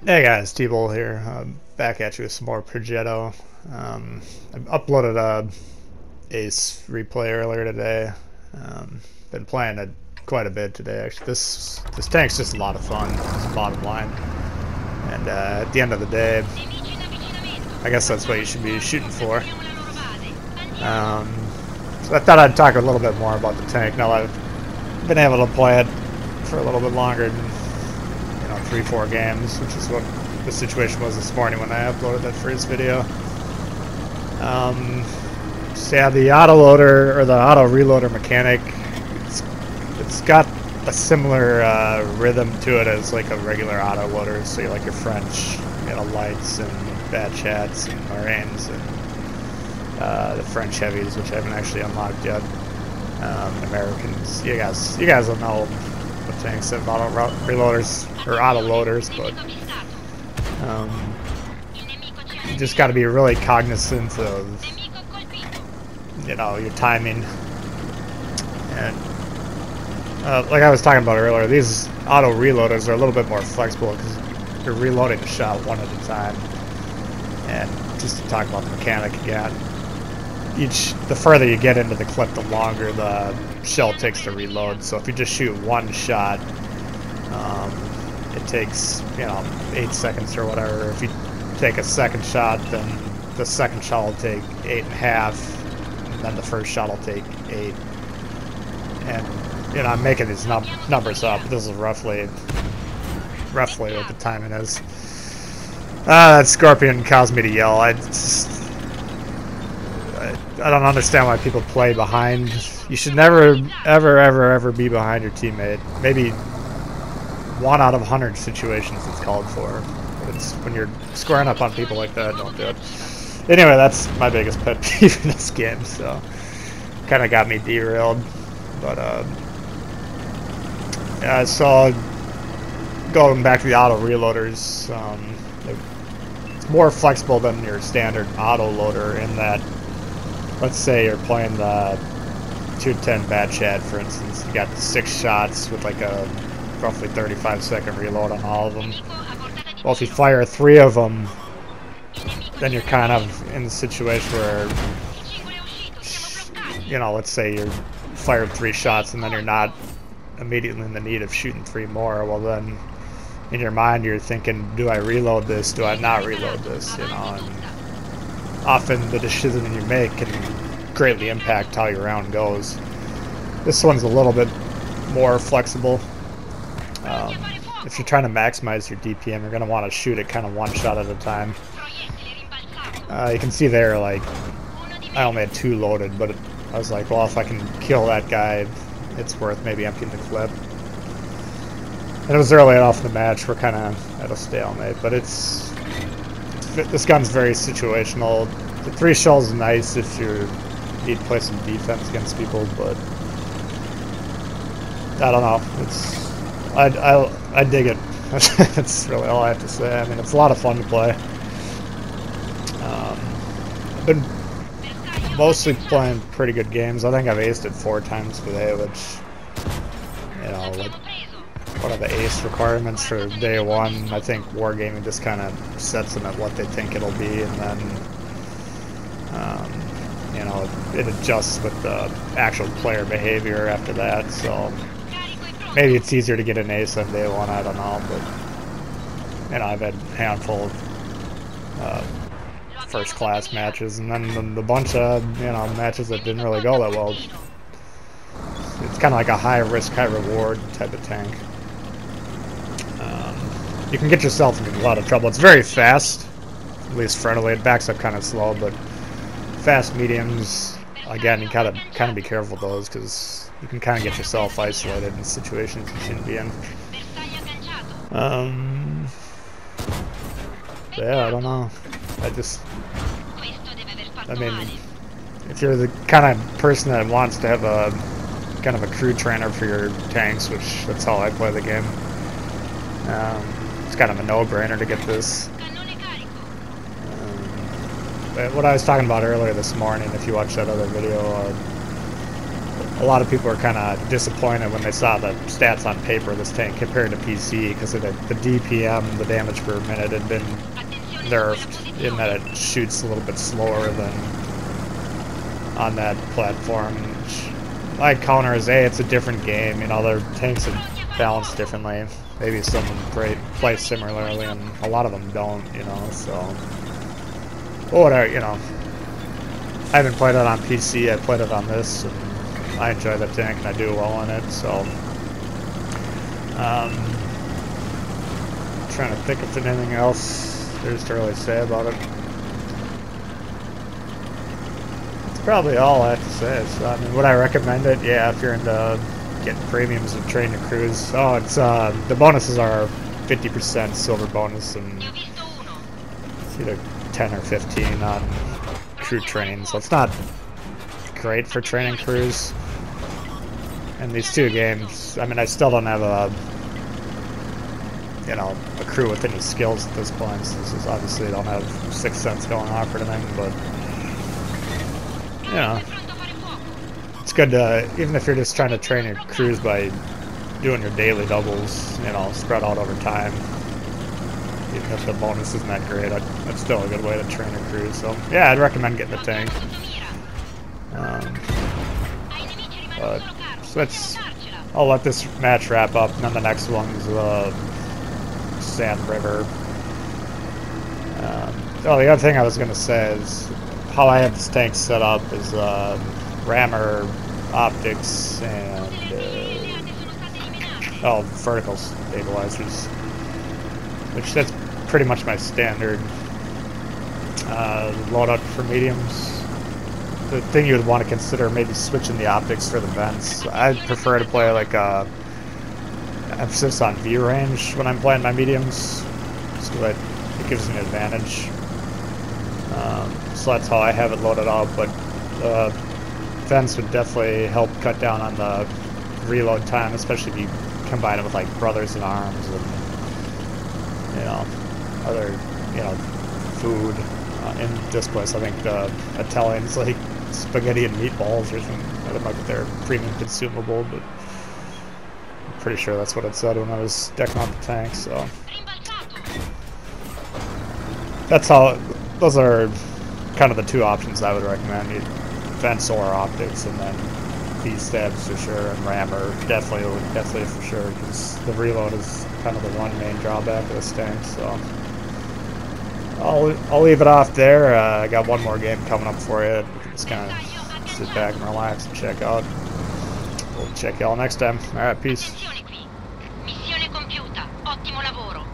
Hey guys, T-Bull here. Back at you with some more Progetto. I uploaded a Ace replay earlier today. Um, been playing it quite a bit today. Actually, this tank's just a lot of fun. It's the bottom line, and at the end of the day, I guess that's what you should be shooting for. So I thought I'd talk a little bit more about the tank now that I've been able to play it for a little bit longer than 3-4 games, which is what the situation was this morning when I uploaded that first video. So yeah, the auto loader or the auto reloader mechanic, it's got a similar rhythm to it as like a regular auto loader. So you like your French, lights and bad chats and Marines and the French heavies, which I haven't actually unlocked yet. Americans, you guys don't know what tanks have auto reloaders or auto loaders, but you just got to be really cognizant of your timing. And like I was talking about earlier, these auto reloaders are a little bit more flexible because you're reloading a shot one at a time. And just to talk about the mechanic again, the further you get into the clip, the longer the shell takes to reload. So if you just shoot one shot, it takes 8 seconds or whatever. If you take a second shot, then the second shot will take 8.5, and then the first shot will take 8. And I'm making these numbers up. This is roughly what the timing is. That scorpion caused me to yell. I don't understand why people play behind. You should never, ever be behind your teammate. Maybe 1 out of 100 situations it's called for. But it's when you're squaring up on people like that, don't do it. Anyway, that's my biggest pet peeve in this game, so kind of got me derailed. But yeah, so going back to the auto reloaders, it's more flexible than your standard auto loader in that, let's say you're playing the 210 bad chat, for instance. You got 6 shots with like a roughly 35-second reload on all of them. Well, if you fire 3 of them, then you're kind of in the situation where, let's say you fired 3 shots and then you're not immediately in the need of shooting 3 more. Well, then in your mind you're thinking, do I reload this? Do I not reload this? And often the decision you make can greatly impact how your round goes. This one's a little bit more flexible. If you're trying to maximize your DPM, you're going to want to shoot it kind of one shot at a time. You can see there, like, I only had 2 loaded, but I was like, well, if I can kill that guy, it's worth maybe emptying the clip. And it was early enough in the match, we're kind of at a stalemate, but this gun's very situational. The 3 shells is nice if you need to play some defense against people, but I don't know. I dig it. That's really all I have to say. I mean, it's a lot of fun to play. I've been mostly playing pretty good games. I think I've aced it 4 times today, which, like, one of the ace requirements for day 1. I think Wargaming just kind of sets them at what they think it'll be, and then it adjusts with the actual player behavior after that. So maybe it's easier to get an ace on day 1. I don't know, but I've had a handful of first class matches, and then the bunch of matches that didn't really go that well. It's kind of like a high risk, high reward type of tank. You can get yourself into a lot of trouble. It's very fast, at least frontally. It backs up kind of slow, but fast mediums, again, you gotta kind of be careful with those because you can kind of get yourself isolated in situations you shouldn't be in. Yeah, I don't know. I mean, if you're the kind of person that wants to have a kind of a crew trainer for your tanks, which that's how I play the game, it's kind of a no-brainer to get this. But what I was talking about earlier this morning, if you watched that other video, a lot of people are kind of disappointed when they saw the stats on paper of this tank compared to PC because of the DPM, the damage per minute, had been nerfed in that it shoots a little bit slower than on that platform. My counter is, hey, it's a different game. You know, their tanks are balanced differently. Maybe some of them play similarly, and a lot of them don't. You know, so whatever. You know, I haven't played it on PC. I played it on this, and I enjoy the tank, and I do well in it. So, trying to think if there's anything else there's to really say about it. Probably all I have to say. So, I mean, would I recommend it? Yeah, if you're into getting premiums and train your crews. Oh, it's the bonuses are 50% silver bonus and it's either 10 or 15 on crew training. So it's not great for training crews. And these two games, I mean, I still don't have a crew with any skills at this point. So this is obviously I don't have 6th Sense going off or anything, but. You know, it's good to, even if you're just trying to train your crews by doing your daily doubles, you know, spread out over time. Even if the bonus isn't that great, that's still a good way to train your crews. So, yeah, I'd recommend getting the tank. So I'll let this match wrap up, and then the next one's Sand River. The other thing I was going to say is, how I have this tank set up is rammer optics and vertical stabilizers, which that's pretty much my standard loadout for mediums. The thing you would want to consider maybe switching the optics for the vents. I'd prefer to play like a emphasis on view range when I'm playing my mediums, just because it gives me an advantage. So that's how I have it loaded out, but vents would definitely help cut down on the reload time, especially if you combine it with like Brothers in Arms and other food. In this place, I think the Italians like spaghetti and meatballs or something. I don't know if they're premium consumable, but I'm pretty sure that's what it said when I was decking out the tank. So that's how. Those are kind of the two options I would recommend. Vents or optics, and then V-stabs for sure, and rammer definitely for sure, because the reload is kind of the one main drawback of this tank. So I'll leave it off there. I got one more game coming up for you. We can just kind of sit back and relax and check out. We'll check y'all next time. All right, peace. Missione compiuta. Ottimo lavoro.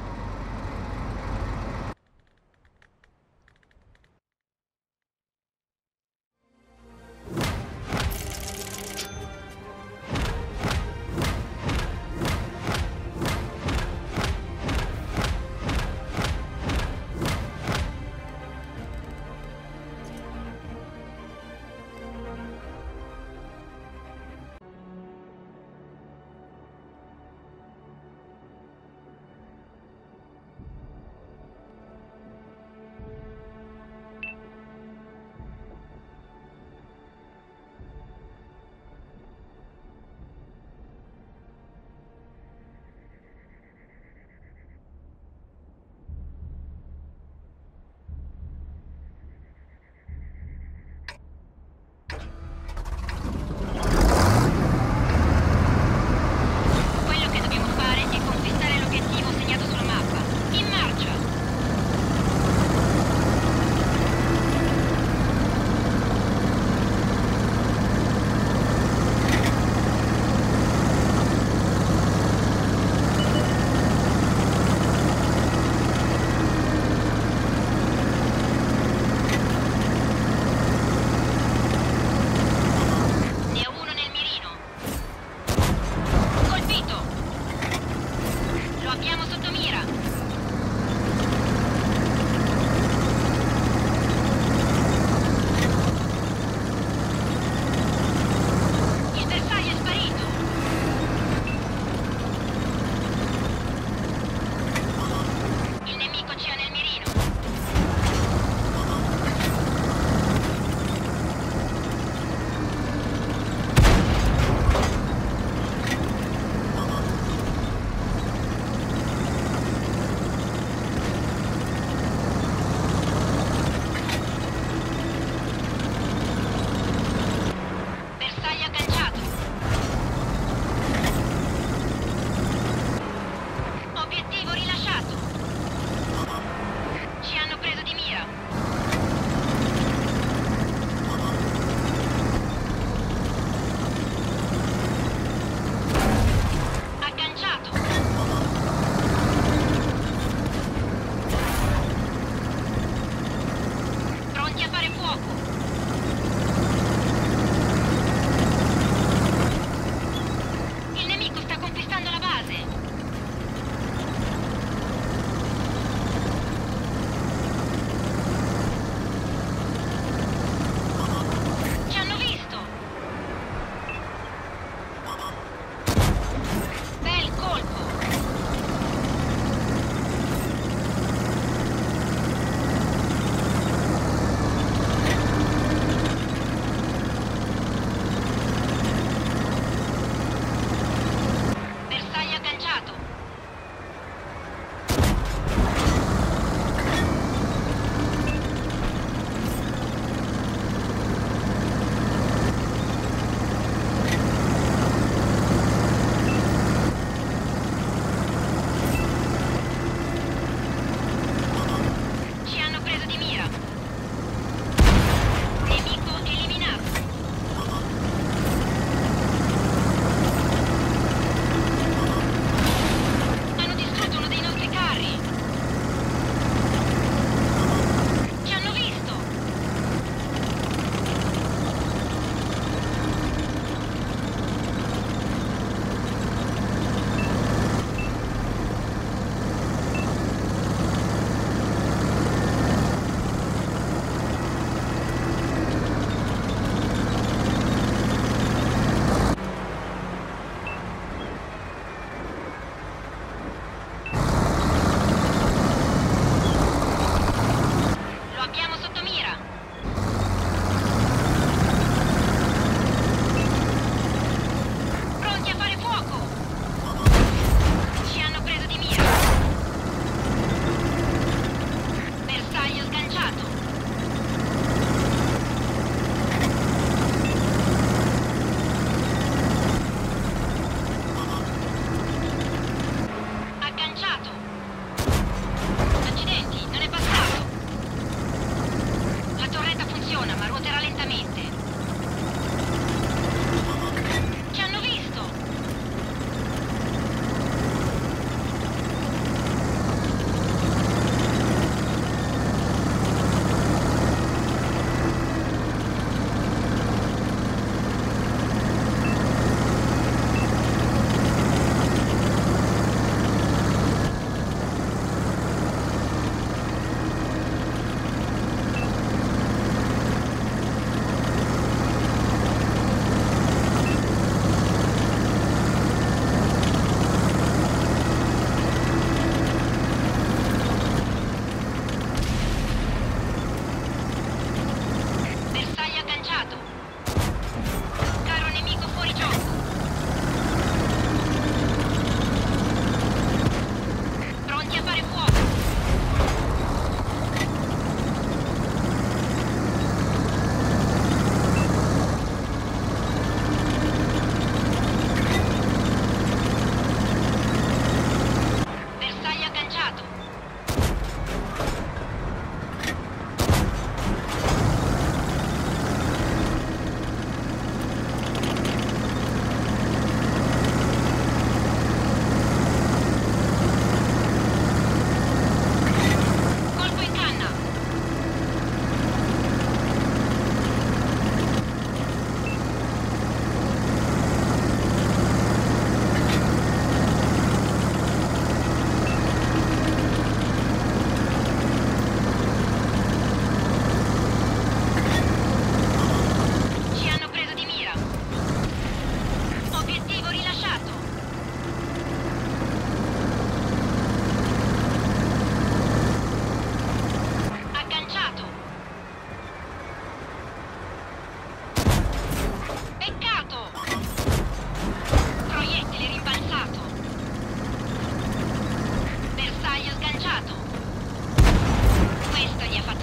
Questo gli ha fatto